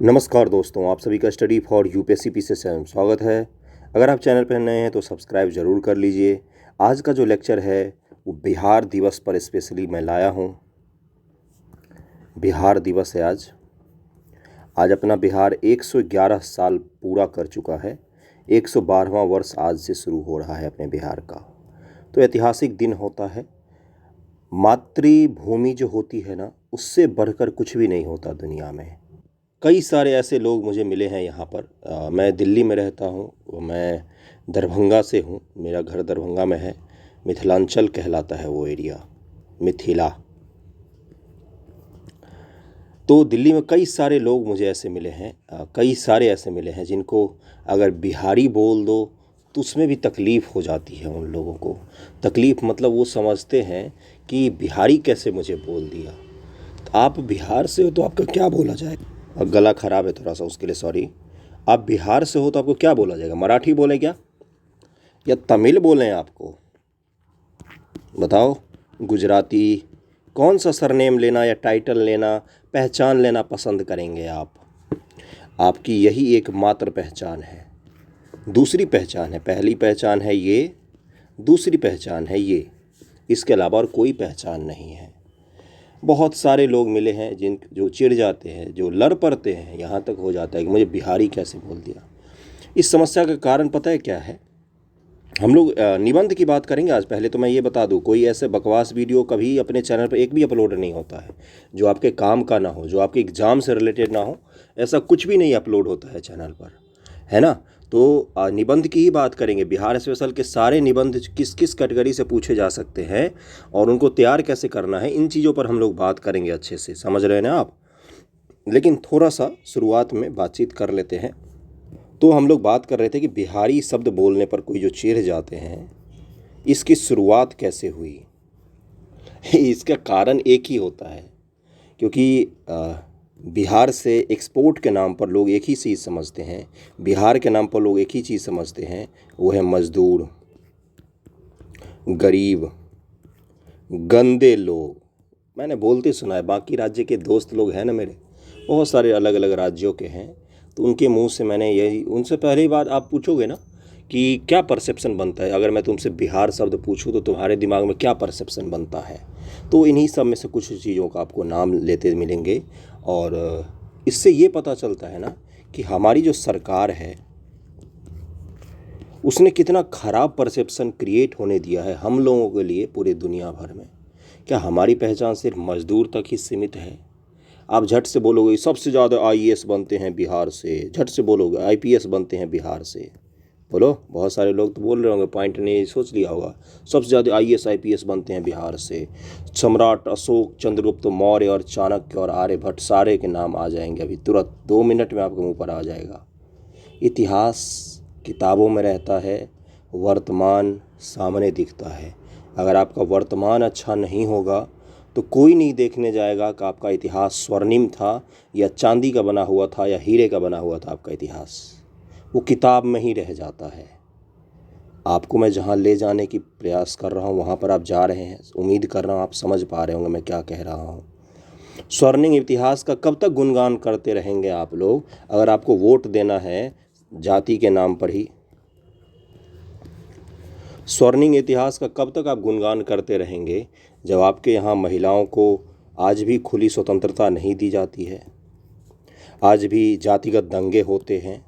नमस्कार दोस्तों, आप सभी का स्टडी फॉर यूपीएससी से स्वागत है। अगर आप चैनल पर नए हैं तो सब्सक्राइब ज़रूर कर लीजिए। आज का जो लेक्चर है वो बिहार दिवस पर स्पेशली मैं लाया हूँ। बिहार दिवस है आज। आज अपना बिहार 111 साल पूरा कर चुका है। 112वां वर्ष आज से शुरू हो रहा है अपने बिहार का। तो ऐतिहासिक दिन होता है। मातृभूमि जो होती है ना, उससे बढ़कर कुछ भी नहीं होता दुनिया में। कई सारे ऐसे लोग मुझे मिले हैं यहाँ पर। मैं दिल्ली में रहता हूँ, मैं दरभंगा से हूँ, मेरा घर दरभंगा में है। मिथिलांचल कहलाता है वो एरिया, मिथिला। तो दिल्ली में कई सारे लोग मुझे ऐसे मिले हैं, कई सारे ऐसे मिले हैं जिनको अगर बिहारी बोल दो तो उसमें भी तकलीफ़ हो जाती है उन लोगों को। तकलीफ़ मतलब वो समझते हैं कि बिहारी कैसे मुझे बोल दिया। तो आप बिहार से हो तो आपका क्या बोला जाएगा? गला ख़राब है थोड़ा सा, उसके लिए सॉरी। आप बिहार से हो तो आपको क्या बोला जाएगा? मराठी बोले क्या या तमिल बोलें आपको? बताओ। गुजराती? कौन सा सरनेम लेना या टाइटल लेना, पहचान लेना पसंद करेंगे आप? आपकी यही एकमात्र पहचान है। दूसरी पहचान है, पहली पहचान है ये, दूसरी पहचान है ये। इसके अलावा और कोई पहचान नहीं है। बहुत सारे लोग मिले हैं जो चिढ़ जाते हैं, जो लड़ पड़ते हैं, यहाँ तक हो जाता है कि मुझे बिहारी कैसे बोल दिया। इस समस्या का कारण पता है क्या है? हम लोग निबंध की बात करेंगे आज। पहले तो मैं ये बता दूं, कोई ऐसे बकवास वीडियो कभी अपने चैनल पर एक भी अपलोड नहीं होता है जो आपके काम का ना हो, जो आपके एग्ज़ाम से रिलेटेड ना हो। ऐसा कुछ भी नहीं अपलोड होता है चैनल पर, है ना। तो निबंध की ही बात करेंगे। बिहार स्पेशल के सारे निबंध किस किस कैटेगरी से पूछे जा सकते हैं और उनको तैयार कैसे करना है, इन चीज़ों पर हम लोग बात करेंगे अच्छे से। समझ रहे हैं ना आप? लेकिन थोड़ा सा शुरुआत में बातचीत कर लेते हैं। तो हम लोग बात कर रहे थे कि बिहारी शब्द बोलने पर कोई जो चिढ़ जाते हैं, इसकी शुरुआत कैसे हुई? इसका कारण एक ही होता है, क्योंकि बिहार से एक्सपोर्ट के नाम पर लोग एक ही चीज़ समझते हैं। बिहार के नाम पर लोग एक ही चीज़ समझते हैं, वो है मज़दूर, गरीब, गंदे लोग। मैंने बोलते सुना है, बाकी राज्य के दोस्त लोग हैं ना मेरे, बहुत सारे अलग अलग राज्यों के हैं, तो उनके मुंह से मैंने यही, उनसे पहली बात आप पूछोगे ना कि क्या परसेप्शन बनता है, अगर मैं तुमसे बिहार शब्द पूछूं तो तुम्हारे दिमाग में क्या परसेप्शन बनता है, तो इन्हीं सब में से कुछ चीज़ों का आपको नाम लेते मिलेंगे। और इससे ये पता चलता है ना कि हमारी जो सरकार है उसने कितना ख़राब परसेप्शन क्रिएट होने दिया है हम लोगों के लिए पूरे दुनिया भर में। क्या हमारी पहचान सिर्फ मज़दूर तक ही सीमित है? आप झट से बोलोगे सबसे ज़्यादा आईएएस बनते हैं बिहार से, झट से बोलोगे आईपीएस बनते हैं बिहार से। बोलो, बहुत सारे लोग तो बोल रहे होंगे, पॉइंट ने सोच लिया होगा, सबसे ज़्यादा आईएएस आईपीएस बनते हैं बिहार से। सम्राट अशोक, चंद्रगुप्त मौर्य और चाणक्य और आर्यभट्ट सारे के नाम आ जाएंगे अभी तुरंत 2 मिनट में आपके मुंह पर आ जाएगा। इतिहास किताबों में रहता है, वर्तमान सामने दिखता है। अगर आपका वर्तमान अच्छा नहीं होगा तो कोई नहीं देखने जाएगा कि आपका इतिहास स्वर्णिम था या चांदी का बना हुआ था या हीरे का बना हुआ था। आपका इतिहास वो किताब में ही रह जाता है। आपको मैं जहाँ ले जाने की प्रयास कर रहा हूँ वहाँ पर आप जा रहे हैं। उम्मीद कर रहा हूँ आप समझ पा रहे होंगे मैं क्या कह रहा हूँ। स्वर्णिम इतिहास का कब तक गुणगान करते रहेंगे आप लोग? अगर आपको वोट देना है जाति के नाम पर ही, स्वर्णिम इतिहास का कब तक आप गुणगान करते रहेंगे जब आपके यहाँ महिलाओं को आज भी खुली स्वतंत्रता नहीं दी जाती है, आज भी जातिगत दंगे होते हैं,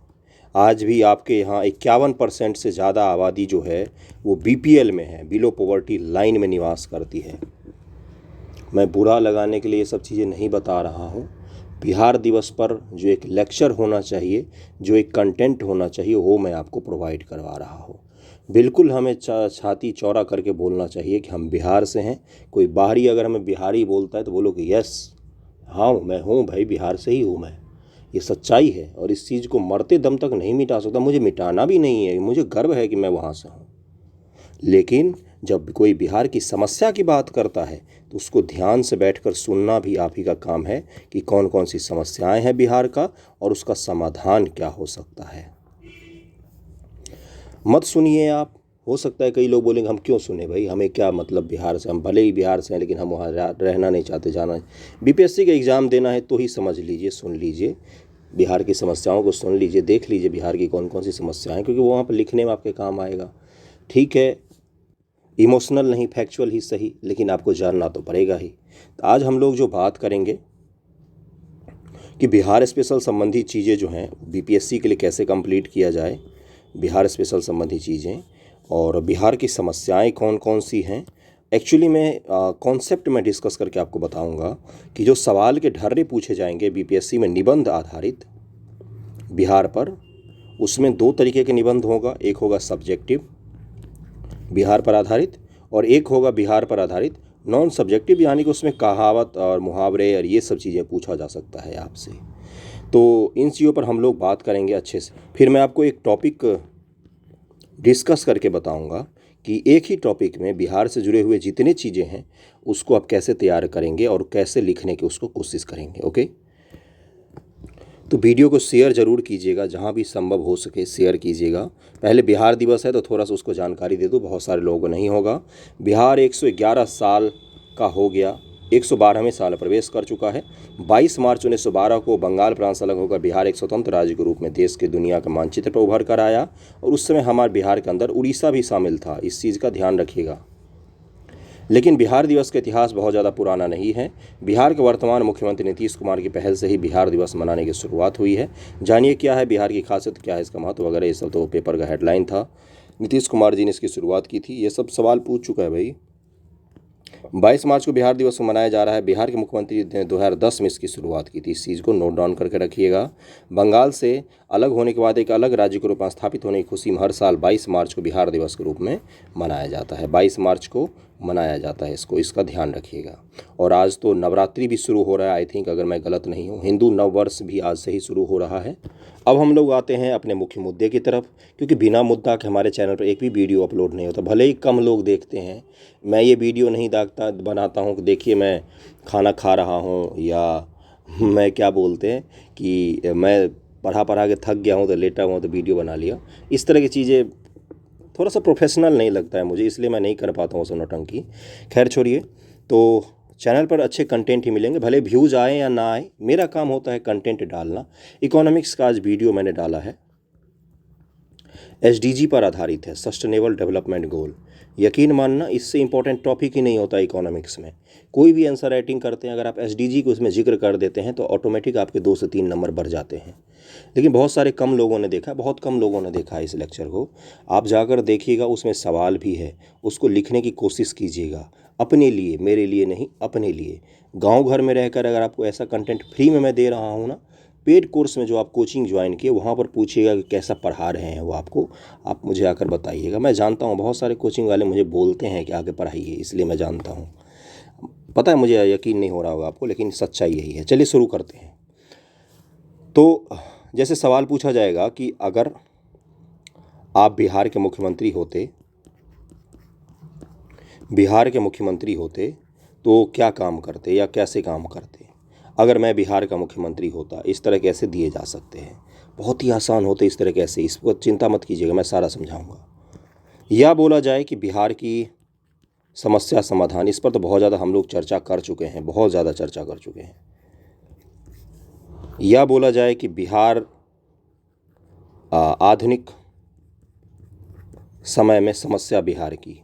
आज भी आपके यहाँ 51% से ज़्यादा आबादी जो है वो बीपीएल में है, बिलो पॉवर्टी लाइन में निवास करती है। मैं बुरा लगाने के लिए ये सब चीज़ें नहीं बता रहा हूँ। बिहार दिवस पर जो एक लेक्चर होना चाहिए, जो एक कंटेंट होना चाहिए, वो मैं आपको प्रोवाइड करवा रहा हूँ। बिल्कुल हमें छाती चौड़ा करके बोलना चाहिए कि हम बिहार से हैं। कोई बाहरी अगर हमें बिहारी बोलता है तो बोलो कि यस, हाँ मैं हूँ भाई, बिहार से ही हूँ मैं। ये सच्चाई है और इस चीज़ को मरते दम तक नहीं मिटा सकता। मुझे मिटाना भी नहीं है, मुझे गर्व है कि मैं वहाँ से हूँ। लेकिन जब कोई बिहार की समस्या की बात करता है तो उसको ध्यान से बैठकर सुनना भी आप ही का काम है कि कौन कौन सी समस्याएं हैं बिहार का और उसका समाधान क्या हो सकता है। मत सुनिए आप। हो सकता है कई लोग बोलेंगे हम क्यों सुने भाई, हमें क्या मतलब बिहार से, हम भले ही बिहार से हैं लेकिन हम वहाँ रहना नहीं चाहते, जाना बीपीएससी का एग्ज़ाम देना है तो ही समझ लीजिए, सुन लीजिए। बिहार की समस्याओं को सुन लीजिए, देख लीजिए बिहार की कौन कौन सी समस्याएं, क्योंकि वो वहाँ पर लिखने में आपके काम आएगा। ठीक है, इमोशनल नहीं, फैक्चुअल ही सही, लेकिन आपको जानना तो पड़ेगा ही। तो आज हम लोग जो बात करेंगे कि बिहार स्पेशल संबंधी चीज़ें जो हैं बीपीएससी के लिए कैसे कंप्लीट किया जाए, बिहार स्पेशल संबंधी चीज़ें और बिहार की समस्याएं कौन कौन सी हैं। एक्चुअली मैं कॉन्सेप्ट में डिस्कस करके आपको बताऊंगा कि जो सवाल के ढर्रे पूछे जाएंगे बीपीएससी में निबंध आधारित बिहार पर, उसमें दो तरीके के निबंध होगा। एक होगा सब्जेक्टिव बिहार पर आधारित और एक होगा बिहार पर आधारित नॉन सब्जेक्टिव, यानी कि उसमें कहावत और मुहावरे और ये सब चीज़ें पूछा जा सकता है आपसे। तो इन चीज़ों पर हम लोग बात करेंगे अच्छे से। फिर मैं आपको एक टॉपिक डिस्कस करके बताऊंगा कि एक ही टॉपिक में बिहार से जुड़े हुए जितने चीज़ें हैं उसको आप कैसे तैयार करेंगे और कैसे लिखने की उसको कोशिश करेंगे। ओके, तो वीडियो को शेयर ज़रूर कीजिएगा, जहाँ भी संभव हो सके शेयर कीजिएगा। पहले बिहार दिवस है तो थोड़ा सा उसको जानकारी दे दो, बहुत सारे लोगों को नहीं होगा। बिहार 111 साल का हो गया, 112वें साल में प्रवेश कर चुका है। 22 मार्च 1912 को बंगाल प्रांत से अलग होकर बिहार एक स्वतंत्र राज्य के रूप में देश के दुनिया के मानचित्र पर उभर कर आया, और उस समय हमारे बिहार के अंदर उड़ीसा भी शामिल था, इस चीज़ का ध्यान रखिएगा। लेकिन बिहार दिवस का इतिहास बहुत ज़्यादा पुराना नहीं है। बिहार के वर्तमान मुख्यमंत्री नीतीश कुमार की पहल से ही बिहार दिवस मनाने की शुरुआत हुई है। जानिए क्या है बिहार की खासियत, क्या है इसका महत्व वगैरह, ये सब तो पेपर का हेडलाइन था। नीतीश कुमार जी ने इसकी शुरुआत की थी, ये सब सवाल पूछ चुका है भाई। 22 मार्च को बिहार दिवस को मनाया जा रहा है। बिहार के मुख्यमंत्री ने 2010 में इसकी शुरुआत की थी, इस चीज़ को नोट डाउन करके रखिएगा। बंगाल से अलग होने के बाद एक अलग राज्य के रूप में स्थापित होने की खुशी में हर साल 22 मार्च को बिहार दिवस के रूप में मनाया जाता है। 22 मार्च को मनाया जाता है इसका ध्यान रखिएगा। और आज तो नवरात्रि भी शुरू हो रहा है, आई थिंक, अगर मैं गलत नहीं हूँ, हिंदू नववर्ष भी आज से ही शुरू हो रहा है। अब हम लोग आते हैं अपने मुख्य मुद्दे की तरफ, क्योंकि बिना मुद्दा के हमारे चैनल पर एक भी वीडियो अपलोड नहीं होता, भले ही कम लोग देखते हैं। मैं ये वीडियो नहीं बनाता हूँ कि देखिए मैं खाना खा रहा हूँ, या मैं क्या बोलते हैं कि मैं पढ़ा के थक गया हूँ तो लेटा हुआ तो वीडियो बना लिया। इस तरह की चीज़ें थोड़ा सा प्रोफेशनल नहीं लगता है मुझे, इसलिए मैं नहीं कर पाता हूँ नौटंकी। खैर छोड़िए, तो चैनल पर अच्छे कंटेंट ही मिलेंगे, भले व्यूज़ आए या ना आए, मेरा काम होता है कंटेंट डालना। इकोनॉमिक्स का आज वीडियो मैंने डाला है, एसडीजी पर आधारित है, सस्टेनेबल डेवलपमेंट गोल। यकीन मानना, इससे इंपॉर्टेंट टॉपिक ही नहीं होता इकोनॉमिक्स में। कोई भी आंसर राइटिंग करते हैं, अगर आप एसडीजी को उसमें जिक्र कर देते हैं तो ऑटोमेटिक आपके 2 से 3 नंबर बढ़ जाते हैं। लेकिन बहुत सारे कम लोगों ने देखा, बहुत कम लोगों ने देखा है इस लेक्चर को। आप जाकर देखिएगा, उसमें सवाल भी है, उसको लिखने की कोशिश कीजिएगा अपने लिए, मेरे लिए नहीं, अपने लिए। गाँव घर में रहकर अगर आपको ऐसा कंटेंट फ्री में मैं दे रहा हूँ ना, पेड कोर्स में जो आप कोचिंग ज्वाइन किए वहाँ पर पूछिएगा कि कैसा पढ़ा रहे हैं वो आपको, आप मुझे आकर बताइएगा। मैं जानता हूँ बहुत सारे कोचिंग वाले मुझे बोलते हैं कि आगे पढ़ाइए, इसलिए मैं जानता हूँ। पता है मुझे यकीन नहीं हो रहा होगा आपको, लेकिन सच्चाई यही है। चलिए शुरू करते हैं। तो जैसे सवाल पूछा जाएगा कि अगर आप बिहार के मुख्यमंत्री होते तो क्या काम करते या कैसे काम करते। अगर मैं बिहार का मुख्यमंत्री होता, इस तरह कैसे दिए जा सकते हैं, बहुत ही आसान होते इस तरह कैसे, इस पर चिंता मत कीजिएगा, मैं सारा समझाऊंगा। या बोला जाए कि बिहार की समस्या समाधान, इस पर तो बहुत ज़्यादा हम लोग चर्चा कर चुके हैं, बहुत ज़्यादा चर्चा कर चुके हैं। या बोला जाए कि बिहार आधुनिक समय में समस्या बिहार की,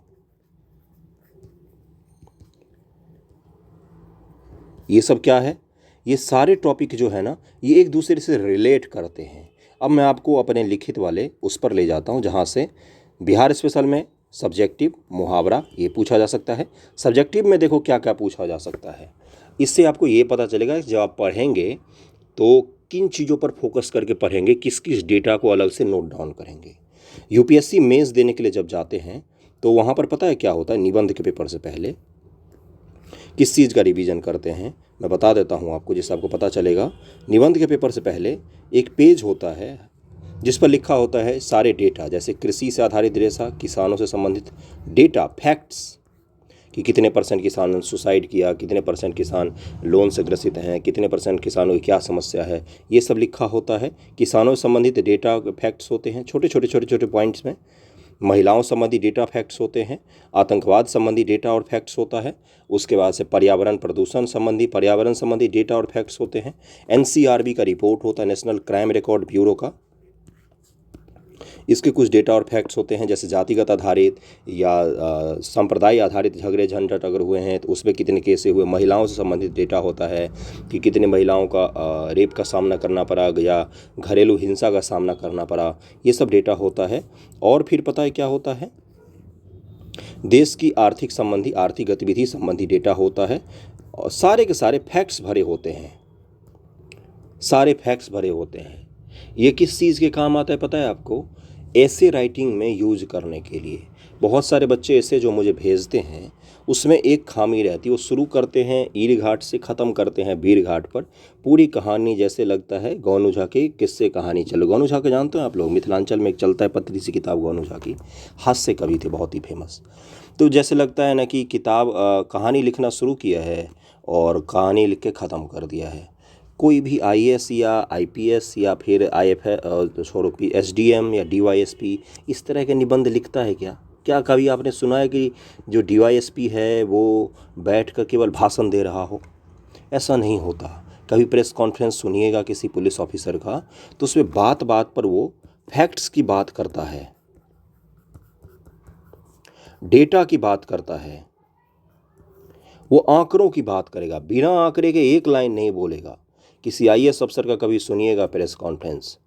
ये सब क्या है, ये सारे टॉपिक जो है ना, ये एक दूसरे से रिलेट करते हैं। अब मैं आपको अपने लिखित वाले उस पर ले जाता हूँ जहाँ से बिहार स्पेशल में सब्जेक्टिव मुहावरा ये पूछा जा सकता है। सब्जेक्टिव में देखो क्या क्या पूछा जा सकता है, इससे आपको ये पता चलेगा कि जब आप पढ़ेंगे तो किन चीज़ों पर फोकस करके पढ़ेंगे, किस किस डेटा को अलग से नोट डाउन करेंगे। यूपीएससी मेंस देने के लिए जब जाते हैं तो वहाँ पर पता है क्या होता है, निबंध के पेपर से पहले किस चीज़ का रिवीजन करते हैं, मैं बता देता हूँ आपको जिससे आपको पता चलेगा। निबंध के पेपर से पहले एक पेज होता है जिस पर लिखा होता है सारे डेटा, जैसे कृषि से आधारित डेटा, किसानों से संबंधित डेटा, फैक्ट्स, कि कितने % किसान ने सुसाइड किया, कितने % किसान लोन से ग्रसित हैं, कितने % किसानों की क्या समस्या है, ये सब लिखा होता है। किसानों से संबंधित डेटा फैक्ट्स होते हैं छोटे छोटे पॉइंट्स में। महिलाओं संबंधी डेटा फैक्ट्स होते हैं, आतंकवाद संबंधी डेटा और फैक्ट्स होता है, उसके बाद से पर्यावरण प्रदूषण संबंधी डेटा और फैक्ट्स होते हैं, एनसीआरबी का रिपोर्ट होता है, नेशनल क्राइम रिकॉर्ड ब्यूरो का, इसके कुछ डेटा और फैक्ट्स होते हैं, जैसे जातिगत आधारित या संप्रदाय आधारित झगड़े झंझट अगर हुए हैं तो उसमें कितने केसें हुए, महिलाओं से संबंधित डेटा होता है कि कितने महिलाओं का रेप का सामना करना पड़ा या घरेलू हिंसा का सामना करना पड़ा, ये सब डेटा होता है। और फिर पता है क्या होता है, देश की आर्थिक गतिविधि संबंधी डेटा होता है, और सारे के सारे फैक्ट्स भरे होते हैं, सारे फैक्ट्स भरे होते हैं। ये किस चीज़ के काम आता है पता है आपको? ऐसे राइटिंग में यूज करने के लिए। बहुत सारे बच्चे ऐसे जो मुझे भेजते हैं उसमें एक खामी रहती है, वो शुरू करते हैं ईर घाट से, ख़त्म करते हैं वीर घाट पर। पूरी कहानी जैसे लगता है गौनू झा की किस्से कहानी चलो। गौनू झा को जानते हो आप लोग? मिथिलांचल में एक चलता है पतली सी किताब गौनू झा की, हास्य कवि थे बहुत ही फेमस। तो जैसे लगता है ना कि किताब कहानी लिखना शुरू किया है और कहानी लिख के ख़त्म कर दिया है। कोई भी आईएएस या आईपीएस या फिर एसडीएम या डीवाईएसपी इस तरह के निबंध लिखता है क्या? क्या कभी आपने सुना है कि जो डीवाईएसपी है वो बैठकर केवल भाषण दे रहा हो? ऐसा नहीं होता। कभी प्रेस कॉन्फ्रेंस सुनिएगा किसी पुलिस ऑफिसर का, तो उसमें बात बात पर वो फैक्ट्स की बात करता है, डेटा की बात करता है, वो आंकड़ों की बात करेगा, बिना आंकड़े के एक लाइन नहीं बोलेगा। किसी आईएएस अफसर का कभी सुनिएगा प्रेस कॉन्फ्रेंस,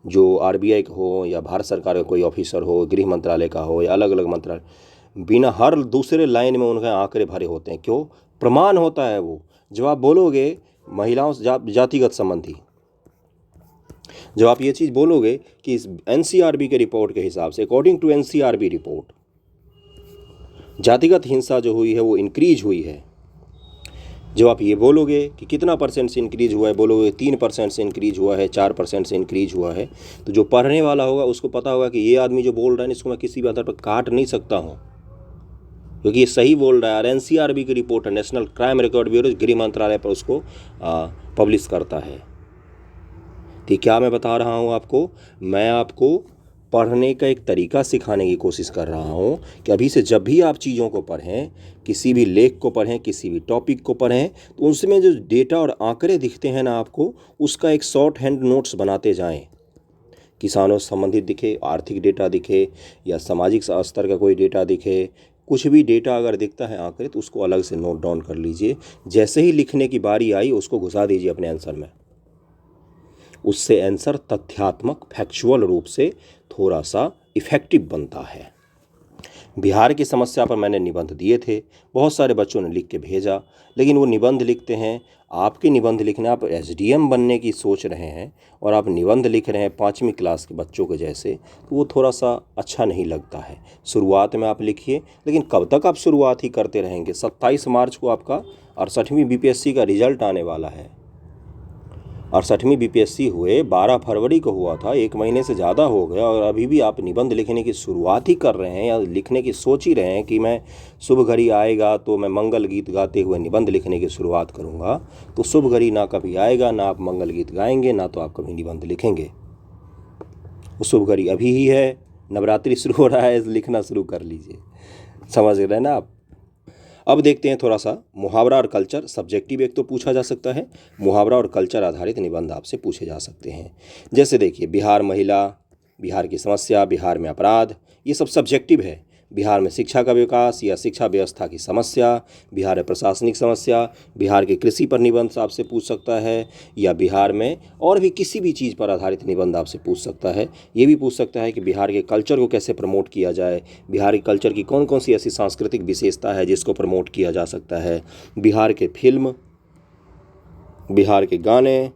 जो आरबीआई का हो या भारत सरकार का कोई ऑफिसर हो, गृह मंत्रालय का हो या अलग अलग मंत्रालय, बिना हर दूसरे लाइन में उनके आंकड़े भरे होते हैं। क्यों? प्रमाण होता है वो। जब आप बोलोगे महिलाओं से जातिगत संबंधी, जब आप ये चीज़ बोलोगे कि इस एनसीआरबी के रिपोर्ट के हिसाब से, अकॉर्डिंग टू एनसीआरबी रिपोर्ट, जातिगत हिंसा जो हुई है वो इंक्रीज हुई है। जब आप ये बोलोगे कि कितना परसेंट से इंक्रीज हुआ है, बोलोगे 3% से इंक्रीज हुआ है, 4% से इंक्रीज हुआ है, तो जो पढ़ने वाला होगा उसको पता होगा कि ये आदमी जो बोल रहा है इसको मैं किसी भी आधार पर काट नहीं सकता हूँ, क्योंकि ये सही बोल रहा है। और एनसीआरबी की रिपोर्ट है, नेशनल क्राइम रिकॉर्ड ब्यूरो, गृह मंत्रालय पर उसको पब्लिश करता है। तो क्या मैं बता रहा हूँ आपको? मैं आपको पढ़ने का एक तरीका सिखाने की कोशिश कर रहा हूँ कि अभी से जब भी आप चीज़ों को पढ़ें, किसी भी लेख को पढ़ें, किसी भी टॉपिक को पढ़ें, तो उसमें जो डेटा और आंकड़े दिखते हैं ना आपको, उसका एक शॉर्ट हैंड नोट्स बनाते जाएं। किसानों से संबंधित दिखे, आर्थिक डेटा दिखे या सामाजिक स्तर का कोई डेटा दिखे, कुछ भी डेटा अगर दिखता है आंकड़े, तो उसको अलग से नोट डाउन कर लीजिए। जैसे ही लिखने की बारी आई उसको घुसा दीजिए अपने आंसर में। उससे आंसर तथ्यात्मक, फैक्चुअल रूप से थोड़ा सा इफ़ेक्टिव बनता है। बिहार की समस्या पर मैंने निबंध दिए थे, बहुत सारे बच्चों ने लिख के भेजा, लेकिन वो निबंध लिखते हैं, आपके निबंध लिखने, आप एसडीएम बनने की सोच रहे हैं और आप निबंध लिख रहे हैं 5वीं क्लास के बच्चों के जैसे, तो वो थोड़ा सा अच्छा नहीं लगता है। शुरुआत में आप लिखिए, लेकिन कब तक आप शुरुआत ही करते रहेंगे? 27 मार्च को आपका 68वीं बीपीएससी का रिजल्ट आने वाला है। 68वीं बीपीएससी हुए 12 फरवरी को हुआ था, 1 महीने से ज़्यादा हो गया, और अभी भी आप निबंध लिखने की शुरुआत ही कर रहे हैं या लिखने की सोच ही रहे हैं कि मैं शुभ घड़ी आएगा तो मैं मंगल गीत गाते हुए निबंध लिखने की शुरुआत करूंगा। तो शुभ घड़ी ना कभी आएगा, ना आप मंगल गीत गाएंगे, ना तो आप कभी निबंध लिखेंगे। वो शुभ घड़ी अभी ही है, नवरात्रि शुरू हो रहा है, लिखना शुरू कर लीजिए। समझ रहे हैं ना आप? अब देखते हैं थोड़ा सा मुहावरा और कल्चर। सब्जेक्टिव एक तो पूछा जा सकता है, मुहावरा और कल्चर आधारित निबंध आपसे पूछे जा सकते हैं। जैसे देखिए, बिहार महिला, बिहार की समस्या, बिहार में अपराध, ये सब सब्जेक्टिव है। बिहार में शिक्षा का विकास या शिक्षा व्यवस्था की समस्या, बिहार में प्रशासनिक समस्या, बिहार के कृषि पर निबंध आपसे पूछ सकता है, या बिहार में और भी किसी भी चीज़ पर आधारित निबंध आपसे पूछ सकता है। ये भी पूछ सकता है कि बिहार के कल्चर को कैसे प्रमोट किया जाए, बिहार के कल्चर की कौन कौन सी ऐसी सांस्कृतिक विशेषता है जिसको प्रमोट किया जा सकता है, बिहार के फिल्म, बिहार के गाने,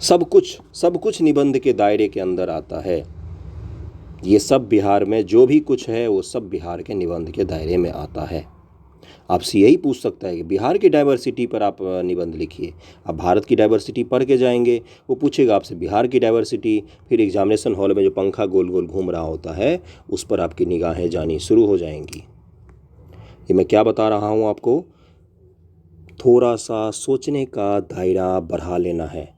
सब कुछ निबंध के दायरे के अंदर आता है। ये सब बिहार में जो भी कुछ है वो सब बिहार के निबंध के दायरे में आता है। आपसे यही पूछ सकता है कि बिहार की डाइवर्सिटी पर आप निबंध लिखिए। आप भारत की डाइवर्सिटी पढ़ के जाएंगे, वो पूछेगा आपसे बिहार की डाइवर्सिटी, फिर एग्जामिनेशन हॉल में जो पंखा गोल गोल घूम रहा होता है उस पर आपकी निगाहें जानी शुरू हो जाएंगी। ये मैं क्या बता रहा हूँ आपको? थोड़ा सा सोचने का दायरा बढ़ा लेना है।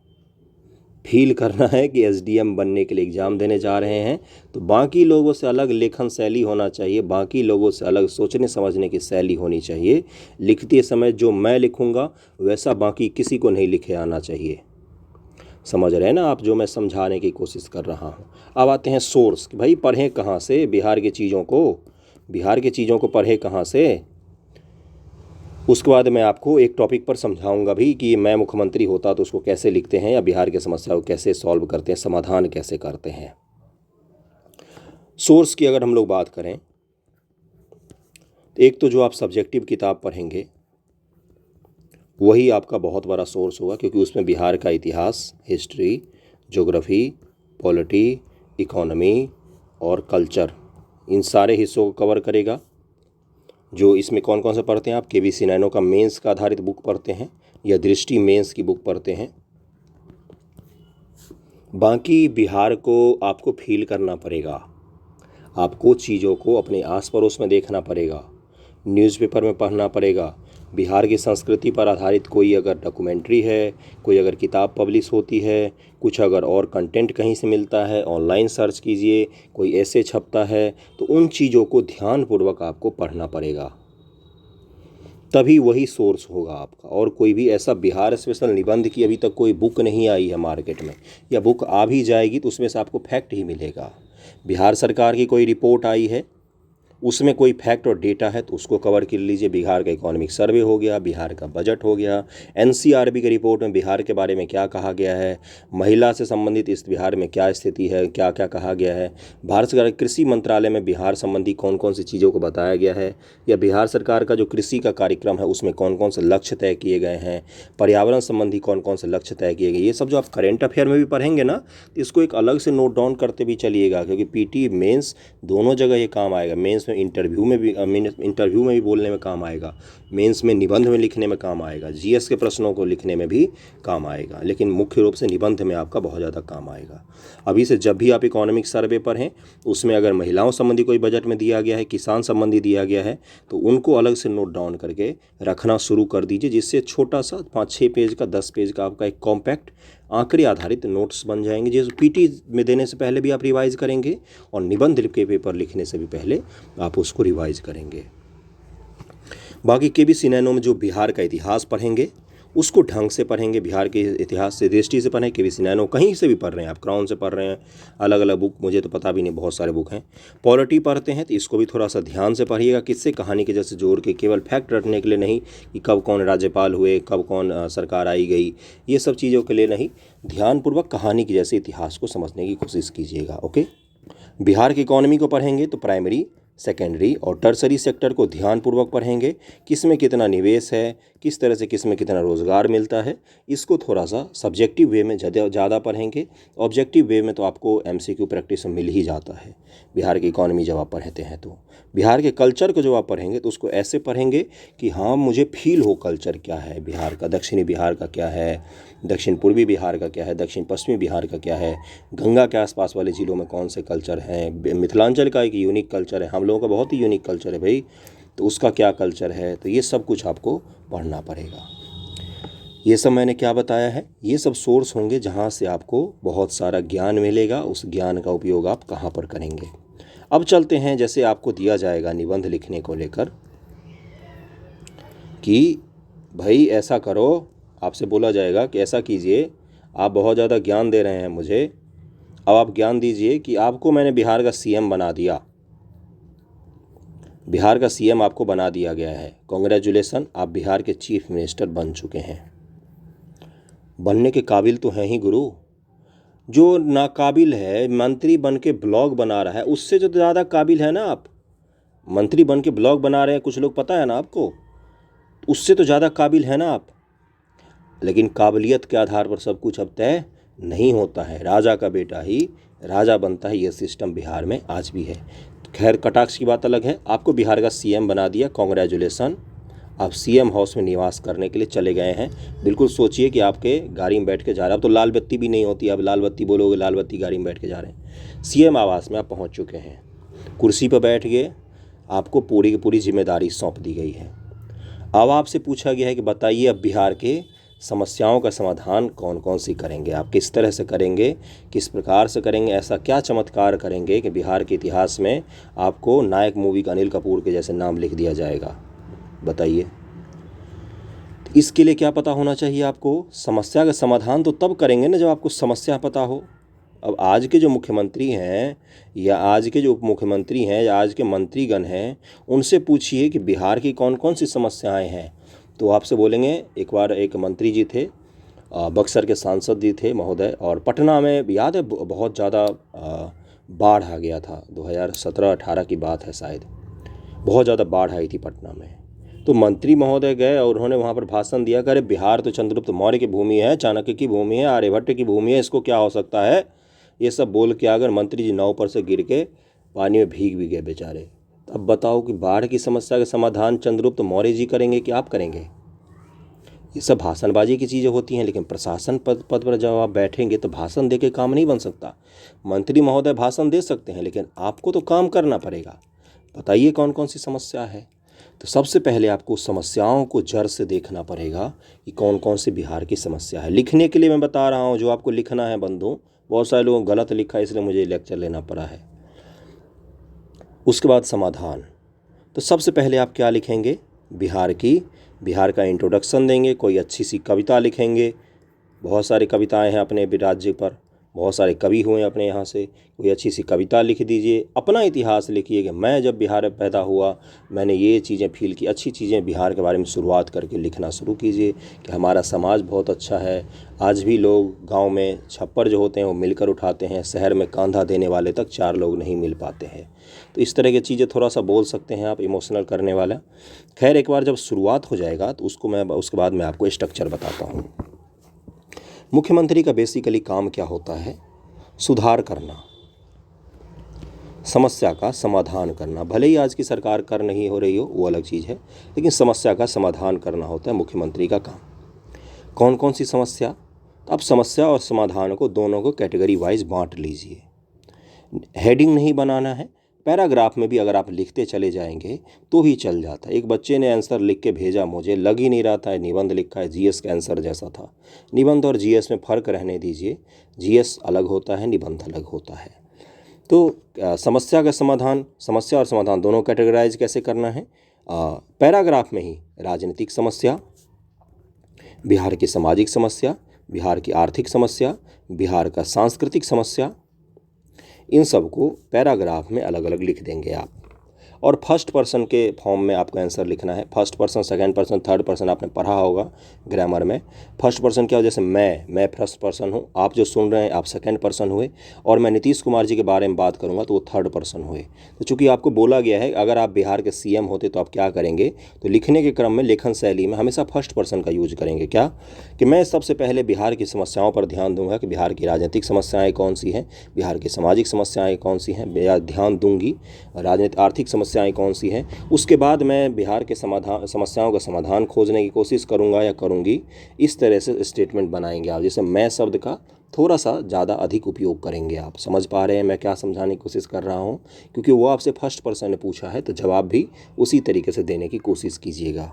फील करना है कि एसडीएम बनने के लिए एग्ज़ाम देने जा रहे हैं, तो बाकी लोगों से अलग लेखन शैली होना चाहिए, बाकी लोगों से अलग सोचने समझने की शैली होनी चाहिए। लिखते समय जो मैं लिखूँगा वैसा बाकी किसी को नहीं लिखे आना चाहिए। समझ रहे हैं ना आप जो मैं समझाने की कोशिश कर रहा हूँ। अब आते हैं सोर्स कि भाई पढ़ें कहाँ से बिहार की चीज़ों को पढ़ें कहाँ से। उसके बाद मैं आपको एक टॉपिक पर समझाऊंगा भी कि मैं मुख्यमंत्री होता तो उसको कैसे लिखते हैं या बिहार की समस्या को कैसे सॉल्व करते हैं, समाधान कैसे करते हैं। सोर्स की अगर हम लोग बात करें तो एक तो जो आप सब्जेक्टिव किताब पढ़ेंगे वही आपका बहुत बड़ा सोर्स होगा, क्योंकि उसमें बिहार का इतिहास, हिस्ट्री, ज्योग्राफी, पॉलिटी, इकोनॉमी और कल्चर, इन सारे हिस्सों को कवर करेगा। जो इसमें कौन कौन से पढ़ते हैं आप, केबीसी नैनो का मेंस का आधारित बुक पढ़ते हैं या दृष्टि मेंस की बुक पढ़ते हैं। बाकी बिहार को आपको फील करना पड़ेगा, आपको चीज़ों को अपने आस पड़ोस में देखना पड़ेगा, न्यूज़पेपर में पढ़ना पड़ेगा। बिहार की संस्कृति पर आधारित कोई अगर डॉक्यूमेंट्री है, कोई अगर किताब पब्लिश होती है, कुछ अगर और कंटेंट कहीं से मिलता है, ऑनलाइन सर्च कीजिए, कोई ऐसे छपता है, तो उन चीज़ों को ध्यानपूर्वक आपको पढ़ना पड़ेगा, तभी वही सोर्स होगा आपका। और कोई भी ऐसा बिहार स्पेशल निबंध की अभी तक कोई बुक नहीं आई है मार्केट में, या बुक आ भी जाएगी तो उसमें से आपको फैक्ट ही मिलेगा। बिहार सरकार की कोई रिपोर्ट आई है, उसमें कोई फैक्ट और डेटा है तो उसको कवर कर लीजिए। बिहार का इकोनॉमिक सर्वे हो गया, बिहार का बजट हो गया, एनसीआरबी की रिपोर्ट में बिहार के बारे में क्या कहा गया है, महिला से संबंधित इस बिहार में क्या स्थिति है, क्या क्या कहा गया है, भारत सरकार के कृषि मंत्रालय में बिहार संबंधी कौन कौन सी चीज़ों को बताया गया है, या बिहार सरकार का जो कृषि का कार्यक्रम है उसमें कौन कौन से लक्ष्य तय किए गए हैं, पर्यावरण संबंधी कौन कौन से लक्ष्य तय किए गए। ये सब जो आप करेंट अफेयर में भी पढ़ेंगे ना, तो इसको एक अलग से नोट डाउन करते भी चलिएगा, क्योंकि पीटी मेंस दोनों जगह ये काम आएगा। मेंस में इंटरव्यू में भी बोलने में काम आएगा, मेंस में निबंध में लिखने में काम आएगा, जीएस के प्रश्नों को लिखने में भी काम आएगा, लेकिन मुख्य रूप से निबंध में आपका बहुत ज़्यादा काम आएगा। अभी से जब भी आप इकोनॉमिक सर्वे पर हैं, उसमें अगर महिलाओं संबंधी कोई बजट में दिया गया है, किसान संबंधी दिया गया है, तो उनको अलग से नोट डाउन करके रखना शुरू कर दीजिए, जिससे छोटा सा 5-6 पेज का 10 पेज का आपका एक कॉम्पैक्ट आंकड़े आधारित नोट्स बन जाएंगे, जिस पीटी में देने से पहले भी आप रिवाइज करेंगे और निबंध के पेपर लिखने से भी पहले आप उसको रिवाइज करेंगे। बाकी केबीसी नैनो में जो बिहार का इतिहास पढ़ेंगे उसको ढंग से पढ़ेंगे, बिहार के इतिहास से दृष्टि से पढ़ें। केबीसी नैनो कहीं से भी पढ़ रहे हैं आप, क्राउन से पढ़ रहे हैं, अलग अलग बुक, मुझे तो पता भी नहीं, बहुत सारे बुक हैं। पॉलिटी पढ़ते हैं तो इसको भी थोड़ा सा ध्यान से पढ़िएगा, किससे कहानी के जैसे जोड़ के, केवल फैक्ट रटने के लिए नहीं कि कब कौन राज्यपाल हुए, कब कौन सरकार आई गई, ये सब चीज़ों के लिए नहीं, ध्यानपूर्वक कहानी के जैसे इतिहास को समझने की कोशिश कीजिएगा। ओके। बिहार की इकोनॉमी को पढ़ेंगे तो प्राइमरी, सेकेंडरी और टर्सरी सेक्टर को ध्यानपूर्वक पढ़ेंगे, किस में कितना निवेश है, किस तरह से किस में कितना रोज़गार मिलता है, इसको थोड़ा सा सब्जेक्टिव वे में ज़्यादा पढ़ेंगे। ऑब्जेक्टिव वे में तो आपको एमसीक्यू प्रैक्टिस मिल ही जाता है बिहार की इकोनॉमी जब आप पढ़ते हैं। तो बिहार के कल्चर को जब आप पढ़ेंगे तो उसको ऐसे पढ़ेंगे कि हाँ मुझे फील हो कल्चर क्या है बिहार का, दक्षिणी बिहार का क्या है, दक्षिण पूर्वी बिहार का क्या है, दक्षिण पश्चिमी बिहार का क्या है, गंगा के आसपास वाले ज़िलों में कौन से कल्चर हैं, मिथिलांचल का एक यूनिक कल्चर है, हम लोगों का बहुत ही यूनिक कल्चर है भाई, तो उसका क्या कल्चर है। तो ये सब कुछ आपको पढ़ना पड़ेगा। ये सब मैंने क्या बताया है, ये सब सोर्स होंगे जहाँ से आपको बहुत सारा ज्ञान मिलेगा, उस ज्ञान का उपयोग आप कहाँ पर करेंगे। अब चलते हैं, जैसे आपको दिया जाएगा निबंध लिखने को लेकर कि भाई ऐसा करो, आपसे बोला जाएगा कि ऐसा कीजिए, आप बहुत ज़्यादा ज्ञान दे रहे हैं मुझे, अब आप ज्ञान दीजिए कि आपको मैंने बिहार का सीएम बना दिया, बिहार का सीएम आपको बना दिया गया है, कॉन्ग्रेचुलेसन, आप बिहार के चीफ मिनिस्टर बन चुके हैं। बनने के काबिल तो हैं ही गुरु, जो नाकाबिल है मंत्री बन के ब्लॉग बना रहा है उससे जो ज़्यादा काबिल है ना आप, मंत्री बन के ब्लॉग बना रहे हैं कुछ लोग, पता है ना आपको, उससे तो ज़्यादा काबिल है ना आप। लेकिन काबिलियत के आधार पर सब कुछ अब तय नहीं होता है, राजा का बेटा ही राजा बनता है, ये सिस्टम बिहार में आज भी है। खैर कटाक्ष की बात अलग है, आपको बिहार का सीएम बना दिया, कॉन्ग्रेचुलेसन, आप सीएम हाउस में निवास करने के लिए चले गए हैं। बिल्कुल सोचिए कि आपके गाड़ी में बैठ के जा रहे हैं, अब तो लाल बत्ती भी नहीं होती, अब लाल बत्ती बोलोगे, लाल बत्ती गाड़ी में बैठ के जा रहे हैं, सीएम आवास में आप पहुंच चुके हैं, कुर्सी पर बैठ गए, आपको पूरी की पूरी जिम्मेदारी सौंप दी गई है। अब आपसे पूछा गया है कि बताइए अब बिहार के समस्याओं का समाधान कौन कौन सी करेंगे आप, किस तरह से करेंगे, किस प्रकार से करेंगे, ऐसा क्या चमत्कार करेंगे कि बिहार के इतिहास में आपको नायक मूवी का अनिल कपूर के जैसे नाम लिख दिया जाएगा, बताइए। इसके लिए क्या पता होना चाहिए आपको? समस्या का समाधान तो तब करेंगे ना जब आपको समस्या पता हो। अब आज के जो मुख्यमंत्री हैं या आज के जो उप मुख्यमंत्री हैं या आज के मंत्रीगण हैं, उनसे पूछिए कि बिहार की कौन कौन सी समस्याएं हैं, तो आपसे बोलेंगे। एक बार एक मंत्री जी थे, बक्सर के सांसद जी थे महोदय, और पटना में याद है बहुत ज़्यादा बाढ़ आ गया था, 2017-18 की बात है शायद, बहुत ज़्यादा बाढ़ आई थी पटना में। तो मंत्री महोदय गए और उन्होंने वहाँ पर भाषण दिया कि अरे बिहार तो चंद्रगुप्त मौर्य की भूमि है, चाणक्य की भूमि है, आर्यभट्ट की भूमि है, इसको क्या हो सकता है। ये सब बोल के अगर मंत्री जी नाव पर से गिर के पानी में भीग भी गए बेचारे। अब बताओ कि बाढ़ की समस्या का समाधान चंद्रगुप्त मौर्य जी करेंगे कि आप करेंगे? ये सब भाषणबाजी की चीज़ें होती हैं, लेकिन प्रशासन पद पर जब आप बैठेंगे तो भाषण दे के काम नहीं बन सकता। मंत्री महोदय भाषण दे सकते हैं, लेकिन आपको तो काम करना पड़ेगा। बताइए कौन कौन सी समस्या है। तो सबसे पहले आपको समस्याओं को जड़ से देखना पड़ेगा कि कौन कौन सी बिहार की समस्या है। लिखने के लिए मैं बता रहा हूँ, जो आपको लिखना है बंधु, बहुत सारे लोगों गलत लिखा है इसलिए मुझे लेक्चर लेना पड़ा है। उसके बाद समाधान। तो सबसे पहले आप क्या लिखेंगे? बिहार का इंट्रोडक्शन देंगे, कोई अच्छी सी कविता लिखेंगे। बहुत सारी कविताएं हैं अपने राज्य पर, बहुत सारे कवि हुए अपने यहाँ से, कोई अच्छी सी कविता लिख दीजिए। अपना इतिहास लिखिए कि मैं जब बिहार में पैदा हुआ मैंने ये चीज़ें फील की, अच्छी चीज़ें बिहार के बारे में शुरुआत करके लिखना शुरू कीजिए कि हमारा समाज बहुत अच्छा है। आज भी लोग गांव में छप्पर जो होते हैं वो मिलकर उठाते हैं, शहर में कांधा देने वाले तक 4 लोग नहीं मिल पाते हैं। तो इस तरह की चीज़ें थोड़ा सा बोल सकते हैं आप, इमोशनल करने वाला। खैर एक बार जब शुरुआत हो जाएगा तो उसके बाद मैं आपको स्ट्रक्चर बताता हूँ। मुख्यमंत्री का बेसिकली काम क्या होता है? सुधार करना, समस्या का समाधान करना। भले ही आज की सरकार कर नहीं हो रही हो, वो अलग चीज़ है, लेकिन समस्या का समाधान करना होता है मुख्यमंत्री का काम। कौन कौन सी समस्या? तो आप समस्या और समाधान को दोनों को कैटेगरी वाइज बांट लीजिए। हेडिंग नहीं बनाना है, पैराग्राफ में भी अगर आप लिखते चले जाएंगे तो ही चल जाता है। एक बच्चे ने आंसर लिख के भेजा, मुझे लग ही नहीं रहा था निबंध लिखा है, जीएस का आंसर जैसा था। निबंध और जीएस में फ़र्क रहने दीजिए, जीएस अलग होता है, निबंध अलग होता है। तो समस्या का समाधान, समस्या और समाधान दोनों कैटेगराइज कैसे करना है? पैराग्राफ में ही राजनीतिक समस्या, बिहार की सामाजिक समस्या, बिहार की आर्थिक समस्या, बिहार का सांस्कृतिक समस्या, इन सब को पैराग्राफ में अलग अलग लिख देंगे आप। और फर्स्ट पर्सन के फॉर्म में आपको आंसर लिखना है। First person, second person, third person आपने पढ़ा होगा ग्रामर में। फर्स्ट पर्सन क्या हो? जैसे मैं फर्स्ट पर्सन हूँ, आप जो सुन रहे हैं आप सेकंड पर्सन हुए, और मैं नीतीश कुमार जी के बारे में बात करूँगा तो वो थर्ड पर्सन हुए। तो चूंकि आपको बोला गया है अगर आप बिहार के सीएम होते तो आप क्या करेंगे, तो लिखने के क्रम में, लेखन शैली में हमेशा फर्स्ट पर्सन का यूज करेंगे। क्या कि मैं सबसे पहले बिहार की समस्याओं पर ध्यान दूंगा कि बिहार की राजनीतिक समस्याएँ कौन सी हैं, बिहार की सामाजिक समस्याएँ कौन सी हैं, या ध्यान दूंगी राजनीतिक आर्थिक समस्याएं कौन सी हैं। उसके बाद मैं बिहार के समस्याओं का समाधान खोजने की कोशिश करूंगा या करूंगी। इस तरह से स्टेटमेंट बनाएंगे आप, जैसे मैं शब्द का थोड़ा सा ज़्यादा अधिक उपयोग करेंगे। आप समझ पा रहे हैं मैं क्या समझाने की कोशिश कर रहा हूं? क्योंकि वो आपसे फर्स्ट पर्सन ने पूछा है तो जवाब भी उसी तरीके से देने की कोशिश कीजिएगा।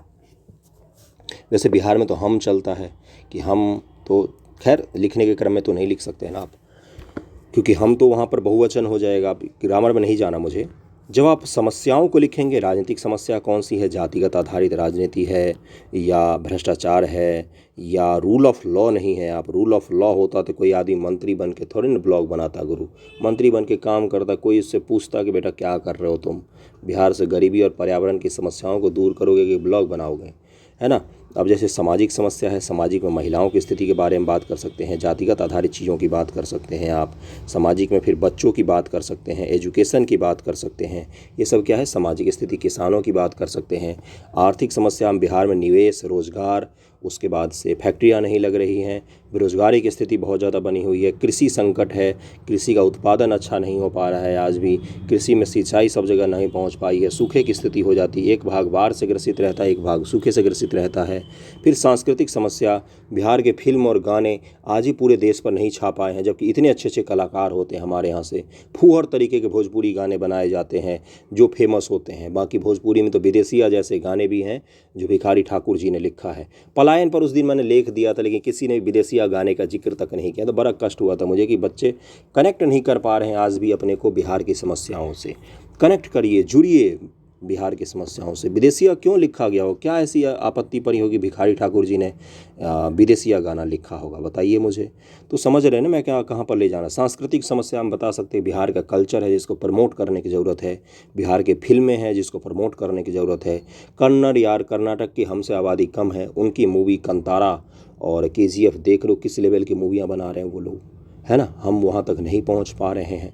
वैसे बिहार में तो हम चलता है कि हम, तो खैर लिखने के क्रम में तो नहीं लिख सकते ना आप, क्योंकि हम तो वहाँ पर बहुवचन हो जाएगा। ग्रामर में नहीं जाना मुझे। जब आप समस्याओं को लिखेंगे, राजनीतिक समस्या कौन सी है, जातिगत आधारित राजनीति है या भ्रष्टाचार है या रूल ऑफ लॉ नहीं है। आप रूल ऑफ लॉ होता तो कोई आदमी मंत्री बन के थोड़ी ना ब्लॉग बनाता, गुरु मंत्री बन के काम करता, कोई उससे पूछता कि बेटा क्या कर रहे हो तुम, बिहार से गरीबी और पर्यावरण की समस्याओं को दूर करोगे कि ब्लॉग बनाओगे, है ना। अब जैसे सामाजिक समस्या है, सामाजिक में महिलाओं की स्थिति के बारे में बात कर सकते हैं, जातिगत आधारित चीज़ों की बात कर सकते हैं आप, सामाजिक में फिर बच्चों की बात कर सकते हैं, एजुकेशन की बात कर सकते हैं। ये सब क्या है? सामाजिक स्थिति। किसानों की बात कर सकते हैं। आर्थिक समस्या में बिहार में निवेश, रोजगार, उसके बाद से फैक्ट्रियाँ नहीं लग रही हैं, बेरोजगारी की स्थिति बहुत ज़्यादा बनी हुई है, कृषि संकट है, कृषि का उत्पादन अच्छा नहीं हो पा रहा है, आज भी कृषि में सिंचाई सब जगह नहीं पहुंच पाई है, सूखे की स्थिति हो जाती है, एक भाग बाढ़ से ग्रसित रहता है, एक भाग सूखे से ग्रसित रहता है। फिर सांस्कृतिक समस्या, बिहार के फिल्म और गाने आज ही पूरे देश पर नहीं छा पाए हैं, जबकि इतने अच्छे अच्छे कलाकार होते हैं हमारे यहाँ से। फूहड़ तरीके के भोजपुरी गाने बनाए जाते हैं जो फेमस होते हैं। बाकी भोजपुरी में तो विदेशिया जैसे गाने भी हैं जो भिखारी ठाकुर जी ने लिखा है। पलायन पर उस दिन मैंने लेख दिया था, लेकिन किसी ने विदेशिया गाने का जिक्र तक नहीं किया। तो बड़ा कष्ट हुआ था मुझे कि बच्चे कनेक्ट नहीं कर पा रहे हैं आज भी अपने को बिहार की समस्याओं से। कनेक्ट करिए, जुड़िए बिहार की समस्याओं से। विदेशिया क्यों लिखा गया हो, क्या ऐसी आपत्ति पड़ी होगी भिखारी ठाकुर जी ने विदेशिया गाना लिखा होगा, बताइए मुझे। तो समझ रहे हैं ना मैं क्या कहाँ पर ले जाना। सांस्कृतिक समस्या हम बता सकते हैं, बिहार का कल्चर है जिसको प्रमोट करने की ज़रूरत है, बिहार के फिल्में हैं जिसको प्रमोट करने की ज़रूरत है। कन्नड़ यार, कर्नाटक की हमसे आबादी कम है, उनकी मूवी कंतारा और KGF देख लो किस लेवल की मूवियाँ बना रहे हैं वो लोग, है ना। हम वहाँ तक नहीं पहुँच पा रहे हैं।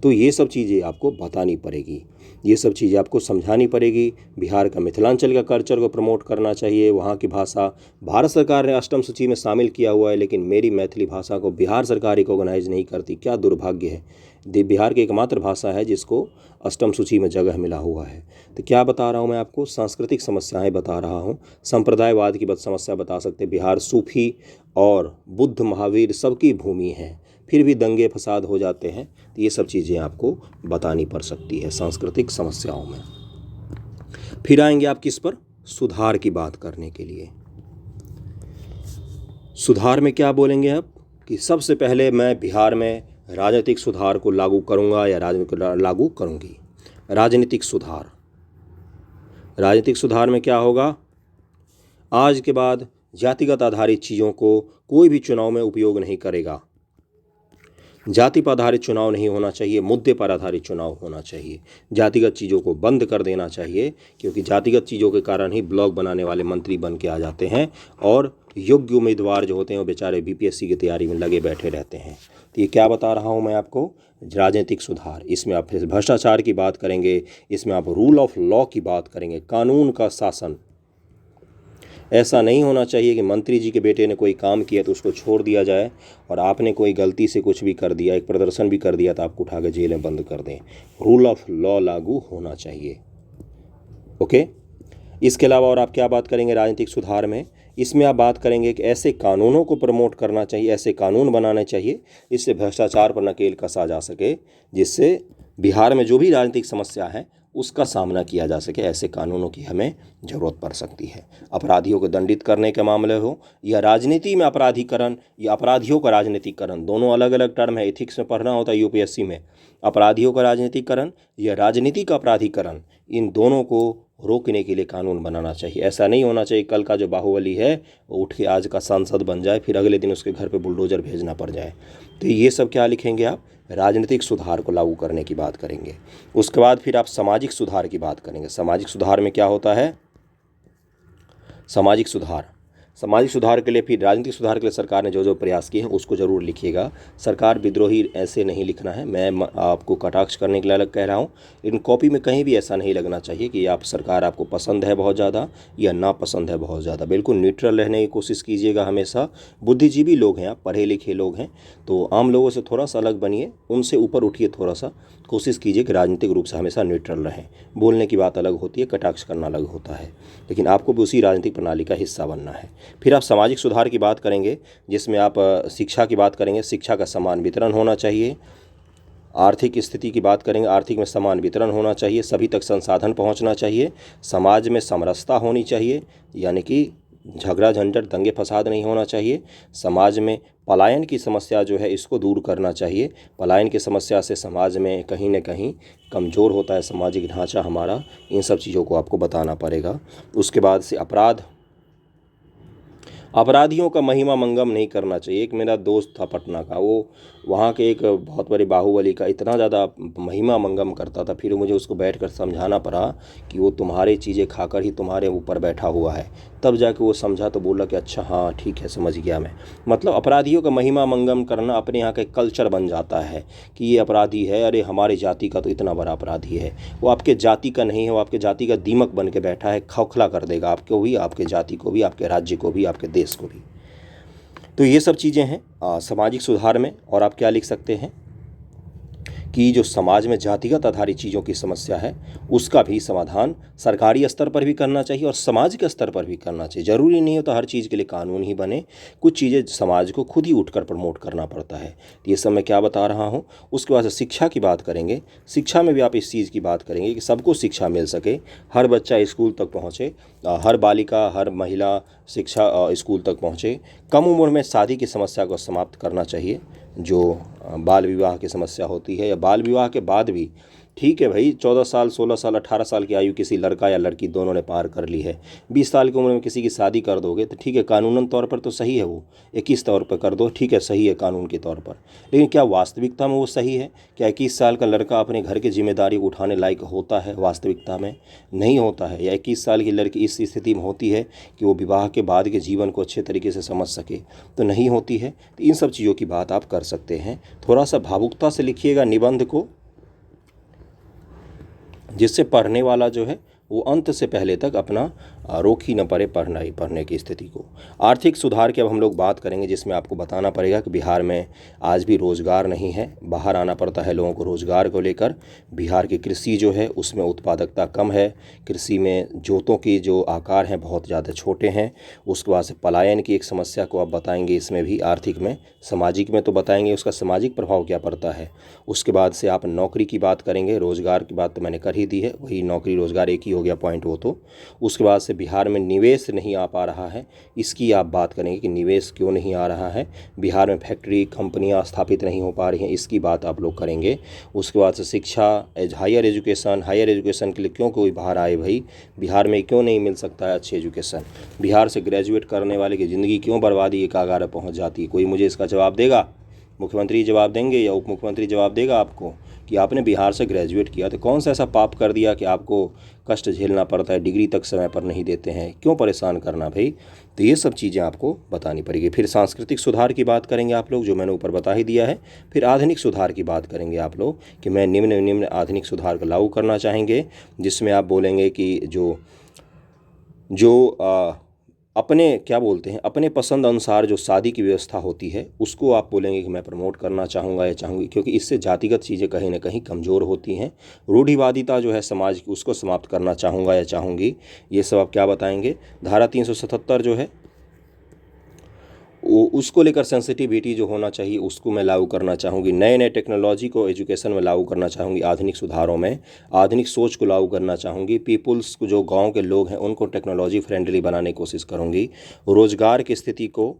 तो ये सब चीज़ें आपको बतानी पड़ेगी, ये सब चीज़ें आपको समझानी पड़ेगी। बिहार का मिथिलांचल का कल्चर को प्रमोट करना चाहिए, वहाँ की भाषा भारत सरकार ने अष्टम सूची में शामिल किया हुआ है, लेकिन मेरी मैथिली भाषा को बिहार सरकार रिकॉग्नाइज नहीं करती। क्या दुर्भाग्य है। बिहार की एकमात्र भाषा है जिसको अष्टम सूची में जगह मिला हुआ है। तो क्या बता रहा हूँ मैं आपको, सांस्कृतिक समस्याएं बता रहा हूँ, संप्रदायवाद की समस्या बता सकते। बिहार सूफी और बुद्ध महावीर सबकी भूमि है, फिर भी दंगे फसाद हो जाते हैं। तो ये सब चीज़ें आपको बतानी पड़ सकती है सांस्कृतिक समस्याओं में। फिर आएंगे आप किस पर, सुधार की बात करने के लिए। सुधार में क्या बोलेंगे आप कि सबसे पहले मैं बिहार में राजनीतिक सुधार को लागू करूंगा या लागू करूंगी। राजनीतिक सुधार, राजनीतिक सुधार में क्या होगा, आज के बाद जातिगत आधारित चीज़ों को कोई भी चुनाव में उपयोग नहीं करेगा। जाति पर आधारित चुनाव नहीं होना चाहिए, मुद्दे पर आधारित चुनाव होना चाहिए। जातिगत चीज़ों को बंद कर देना चाहिए, क्योंकि जातिगत चीज़ों के कारण ही ब्लॉग बनाने वाले मंत्री बन के आ जाते हैं और योग्य उम्मीदवार जो होते हैं वो बेचारे BPSC की तैयारी में लगे बैठे रहते हैं। तो ये क्या बता रहा हूँ मैं आपको, राजनीतिक सुधार। इसमें आप फिर भ्रष्टाचार की बात करेंगे, इसमें आप रूल ऑफ लॉ की बात करेंगे, कानून का शासन। ऐसा नहीं होना चाहिए कि मंत्री जी के बेटे ने कोई काम किया तो उसको छोड़ दिया जाए, और आपने कोई गलती से कुछ भी कर दिया, एक प्रदर्शन भी कर दिया तो आपको उठा के जेल में बंद कर दें। रूल ऑफ लॉ लागू होना चाहिए। ओके। इसके अलावा और आप क्या बात करेंगे राजनीतिक सुधार में, इसमें आप बात करेंगे कि ऐसे कानूनों को प्रमोट करना चाहिए, ऐसे कानून बनाने चाहिए जिससे भ्रष्टाचार पर नकेल कसा जा सके, जिससे बिहार में जो भी राजनीतिक समस्या है उसका सामना किया जा सके। ऐसे कानूनों की हमें ज़रूरत पड़ सकती है। अपराधियों को दंडित करने के मामले हो या राजनीति में अपराधीकरण या अपराधियों का राजनीतिकरण, दोनों अलग अलग टर्म है, एथिक्स में पढ़ना होता है UPSC में। अपराधियों का राजनीतिकरण या राजनीति का अपराधीकरण, इन दोनों को रोकने के लिए कानून बनाना चाहिए। ऐसा नहीं होना चाहिए कल का जो बाहुबली है वो उठ के आज का सांसद बन जाए, फिर अगले दिन उसके घर पे बुलडोजर भेजना पड़ जाए। तो ये सब क्या लिखेंगे आप, राजनीतिक सुधार को लागू करने की बात करेंगे। उसके बाद फिर आप सामाजिक सुधार की बात करेंगे। सामाजिक सुधार में क्या होता है, सामाजिक सुधार, सामाजिक सुधार के लिए फिर राजनीतिक सुधार के लिए सरकार ने जो जो प्रयास किए हैं उसको ज़रूर लिखिएगा। सरकार विद्रोही ऐसे नहीं लिखना है, मैं आपको कटाक्ष करने के लिए अलग कह रहा हूँ। इन कॉपी में कहीं भी ऐसा नहीं लगना चाहिए कि आप सरकार आपको पसंद है बहुत ज़्यादा या नापसंद है बहुत ज़्यादा। बिल्कुल न्यूट्रल रहने की कोशिश कीजिएगा हमेशा। बुद्धिजीवी लोग हैं आप, पढ़े लिखे लोग हैं, तो आम लोगों से थोड़ा सा अलग बनिए, उनसे ऊपर उठिए थोड़ा सा। कोशिश कीजिए कि राजनीतिक रूप से हमेशा न्यूट्रल रहें। बोलने की बात अलग होती है, कटाक्ष करना अलग होता है, लेकिन आपको भी उसी राजनीतिक प्रणाली का हिस्सा बनना है। फिर आप सामाजिक सुधार की बात करेंगे, जिसमें आप शिक्षा की बात करेंगे, शिक्षा का समान वितरण होना चाहिए। आर्थिक स्थिति की बात करेंगे, आर्थिक में समान वितरण होना चाहिए, सभी तक संसाधन पहुंचना चाहिए, समाज में समरसता होनी चाहिए, यानी कि झगड़ा झंझट दंगे फसाद नहीं होना चाहिए। समाज में पलायन की समस्या जो है इसको दूर करना चाहिए। पलायन की समस्या से समाज में कहीं न कहीं कमज़ोर होता है सामाजिक ढांचा हमारा। इन सब चीज़ों को आपको बताना पड़ेगा। उसके बाद से अपराधियों का महिमा मंगम नहीं करना चाहिए। एक मेरा दोस्त था पटना का, वो वहाँ के एक बहुत बड़े बाहुबली का इतना ज़्यादा महिमा मंगम करता था, फिर मुझे उसको बैठकर समझाना पड़ा कि वो तुम्हारे चीज़ें खाकर ही तुम्हारे ऊपर बैठा हुआ है। तब जाके वो समझा तो बोला कि अच्छा हाँ ठीक है समझ गया मैं। मतलब अपराधियों का महिमा मंगम करना अपने यहाँ का एक कल्चर बन जाता है कि ये अपराधी है, अरे हमारे जाति का तो इतना बड़ा अपराधी है। वो आपके जाति का नहीं है, वो आपके जाति का दीमक बन के बैठा है, खोखला कर देगा आपको भी, आपके जाति को भी, आपके राज्य को भी, आपके देश को भी। तो ये सब चीज़ें हैं सामाजिक सुधार में। और आप क्या लिख सकते हैं कि जो समाज में जातिगत आधारित चीज़ों की समस्या है उसका भी समाधान सरकारी स्तर पर भी करना चाहिए और समाज के स्तर पर भी करना चाहिए। ज़रूरी नहीं होता हर चीज़ के लिए कानून ही बने, कुछ चीज़ें समाज को खुद ही उठकर प्रमोट करना पड़ता है। तो ये सब मैं क्या बता रहा हूँ। उसके बाद शिक्षा की बात करेंगे। शिक्षा में भी आप इस चीज़ की बात करेंगे कि सबको शिक्षा मिल सके, हर बच्चा स्कूल तक पहुँचे, हर बालिका हर महिला शिक्षा स्कूल तक पहुँचे। कम उम्र में शादी की समस्या को समाप्त करना चाहिए, जो बाल विवाह की समस्या होती है, या बाल विवाह के बाद भी ठीक है भाई, 14 साल 16 साल 18 साल की आयु किसी लड़का या लड़की दोनों ने पार कर ली है, 20 साल की उम्र में किसी की शादी कर दोगे तो ठीक है, कानूनन तौर पर तो सही है, वो 21 तौर पर कर दो, ठीक है, सही है कानून के तौर पर। लेकिन क्या वास्तविकता में वो सही है? क्या 21 साल का लड़का अपने घर की जिम्मेदारी को उठाने लायक होता है? वास्तविकता में नहीं होता है। या 21 साल की लड़की इस स्थिति में होती है कि वो विवाह के बाद के जीवन को अच्छे तरीके से समझ सके? तो नहीं होती है। तो इन सब चीज़ों की बात आप कर सकते हैं। थोड़ा सा भावुकता से लिखिएगा निबंध को, जिससे पढ़ने वाला जो है वो अंत से पहले तक अपना रोक ही न पड़े पढ़ने की स्थिति को। आर्थिक सुधार की अब हम लोग बात करेंगे, जिसमें आपको बताना पड़ेगा कि बिहार में आज भी रोज़गार नहीं है, बाहर आना पड़ता है लोगों को रोज़गार को लेकर। बिहार की कृषि जो है उसमें उत्पादकता कम है, कृषि में जोतों की जो आकार हैं बहुत ज़्यादा छोटे हैं। उसके बाद से पलायन की एक समस्या को आप बताएंगे, इसमें भी आर्थिक में, सामाजिक में तो बताएंगे उसका सामाजिक प्रभाव क्या पड़ता है। उसके बाद से आप नौकरी की बात करेंगे, रोज़गार की बात तो मैंने कर ही दी है, वही नौकरी रोज़गार एक ही हो गया पॉइंट वो तो। उसके बाद से बिहार में निवेश नहीं आ पा रहा है, इसकी आप बात करेंगे कि निवेश क्यों नहीं आ रहा है, बिहार में फैक्ट्री कंपनियां स्थापित नहीं हो पा रही हैं, इसकी बात आप लोग करेंगे। उसके बाद से शिक्षा, हायर एजुकेशन के लिए क्यों कोई बाहर आए भाई, बिहार में क्यों नहीं मिल सकता है अच्छी एजुकेशन, बिहार से ग्रेजुएट करने वाले की ज़िंदगी क्यों बर्बादी के कगार पहुँच जाती है? कोई मुझे इसका जवाब देगा? मुख्यमंत्री जवाब देंगे या उप मुख्यमंत्री जवाब देगा आपको कि आपने बिहार से ग्रेजुएट किया तो कौन सा ऐसा पाप कर दिया कि आपको कष्ट झेलना पड़ता है, डिग्री तक समय पर नहीं देते हैं, क्यों परेशान करना भाई? तो ये सब चीज़ें आपको बतानी पड़ेगी। फिर सांस्कृतिक सुधार की बात करेंगे आप लोग, जो मैंने ऊपर बता ही दिया है। फिर आधुनिक सुधार की बात करेंगे आप लोग कि मैं निम्न आधुनिक सुधार को लागू करना चाहेंगे, जिसमें आप बोलेंगे कि जो अपने क्या बोलते हैं, अपने पसंद अनुसार जो शादी की व्यवस्था होती है उसको आप बोलेंगे कि मैं प्रमोट करना चाहूँगा या चाहूँगी, क्योंकि इससे जातिगत चीज़ें कहीं ना कहीं कमज़ोर होती हैं। रूढ़िवादिता जो है समाज की, उसको समाप्त करना चाहूँगा या चाहूँगी, ये सब आप क्या बताएंगे। धारा 377 जो है उसको लेकर सेंसिटिविटी जो होना चाहिए उसको मैं लागू करना चाहूँगी। नए टेक्नोलॉजी को एजुकेशन में लागू करना चाहूँगी, आधुनिक सुधारों में आधुनिक सोच को लागू करना चाहूँगी। पीपुल्स को, जो गांव के लोग हैं, उनको टेक्नोलॉजी फ्रेंडली बनाने की कोशिश करूँगी। रोज़गार की स्थिति को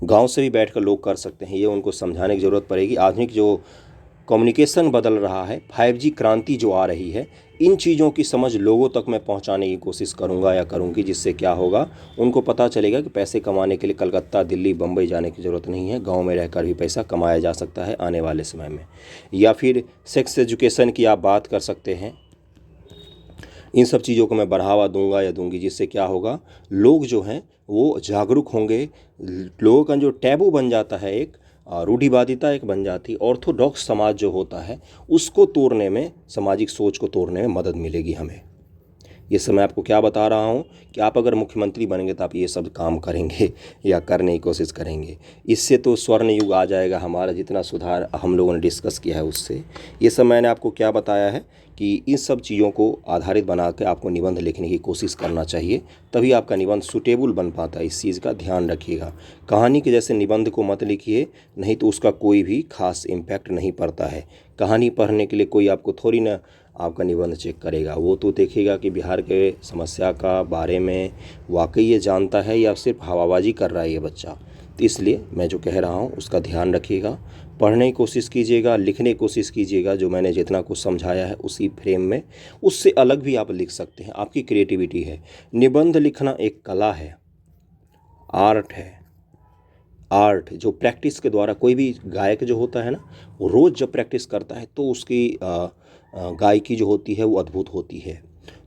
गांव से भी बैठकर लोग कर सकते हैं, ये उनको समझाने की ज़रूरत पड़ेगी। आधुनिक जो कम्युनिकेशन बदल रहा है, 5G क्रांति जो आ रही है, इन चीज़ों की समझ लोगों तक मैं पहुंचाने की कोशिश करूंगा या करूंगी, जिससे क्या होगा, उनको पता चलेगा कि पैसे कमाने के लिए कलकत्ता, दिल्ली, बम्बई जाने की ज़रूरत नहीं है, गांव में रहकर भी पैसा कमाया जा सकता है आने वाले समय में। या फिर सेक्स एजुकेशन की आप बात कर सकते हैं। इन सब चीज़ों को मैं बढ़ावा दूंगा या दूंगी, जिससे क्या होगा, लोग जो हैं वो जागरूक होंगे। लोगों का जो टैबू बन जाता है, एक रूढ़िवादिता एक बन जाती, ऑर्थोडॉक्स समाज जो होता है उसको तोड़ने में, सामाजिक सोच को तोड़ने में मदद मिलेगी हमें। ये सब मैं आपको क्या बता रहा हूँ कि आप अगर मुख्यमंत्री बनेंगे तो आप ये सब काम करेंगे या करने की कोशिश करेंगे। इससे तो स्वर्ण युग आ जाएगा हमारा, जितना सुधार हम लोगों ने डिस्कस किया है उससे। ये सब मैंने आपको क्या बताया है कि इन सब चीज़ों को आधारित बना के आपको निबंध लिखने की कोशिश करना चाहिए, तभी आपका निबंध सूटेबल बन पाता है। इस चीज़ का ध्यान रखिएगा। कहानी के जैसे निबंध को मत लिखिए, नहीं तो उसका कोई भी खास इम्पैक्ट नहीं पड़ता है। कहानी पढ़ने के लिए कोई आपको थोड़ी ना आपका निबंध चेक करेगा, वो तो देखेगा कि बिहार के समस्या का बारे में वाकई ये जानता है या सिर्फ हवाबाजी कर रहा है ये बच्चा। तो इसलिए मैं जो कह रहा हूँ उसका ध्यान रखिएगा, पढ़ने की कोशिश कीजिएगा, लिखने की कोशिश कीजिएगा। जो मैंने जितना कुछ समझाया है उसी फ्रेम में, उससे अलग भी आप लिख सकते हैं, आपकी क्रिएटिविटी है। निबंध लिखना एक कला है, आर्ट है। आर्ट जो प्रैक्टिस के द्वारा, कोई भी गायक जो होता है ना, वो रोज़ जब प्रैक्टिस करता है तो उसकी गायकी जो होती है वो अद्भुत होती है।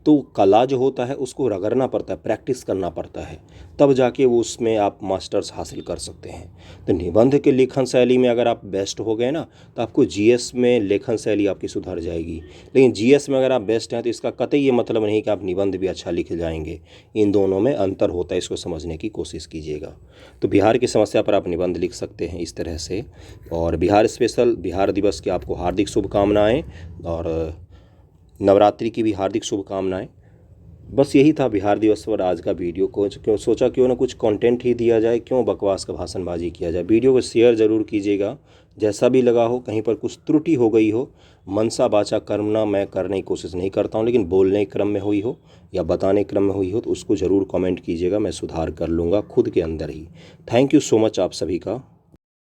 तो कला जो होता है उसको रगड़ना पड़ता है, प्रैक्टिस करना पड़ता है, तब जाके वो उसमें आप मास्टर्स हासिल कर सकते हैं। तो निबंध के लेखन शैली में अगर आप बेस्ट हो गए ना, तो आपको जीएस में लेखन शैली आपकी सुधर जाएगी। लेकिन जीएस में अगर आप बेस्ट हैं तो इसका कतई ये मतलब नहीं कि आप निबंध भी अच्छा लिख जाएंगे। इन दोनों में अंतर होता है, इसको समझने की कोशिश कीजिएगा। तो बिहार की समस्या पर आप निबंध लिख सकते हैं इस तरह से। और बिहार स्पेशल, बिहार दिवस की आपको हार्दिक शुभकामनाएँ, और नवरात्रि की भी हार्दिक शुभकामनाएं। बस यही था बिहार दिवस पर आज का वीडियो। को क्यों सोचा क्यों ना कुछ कंटेंट ही दिया जाए, क्यों बकवास का भाषणबाजी किया जाए। वीडियो को शेयर ज़रूर कीजिएगा, जैसा भी लगा हो, कहीं पर कुछ त्रुटि हो गई हो, मनसा वाचा कर्मणा मैं करने की कोशिश नहीं करता हूँ, लेकिन बोलने के क्रम में हुई हो या बताने के क्रम में हुई हो तो उसको ज़रूर कमेंट कीजिएगा, मैं सुधार कर लूँगा खुद के अंदर ही। थैंक यू सो मच आप सभी का।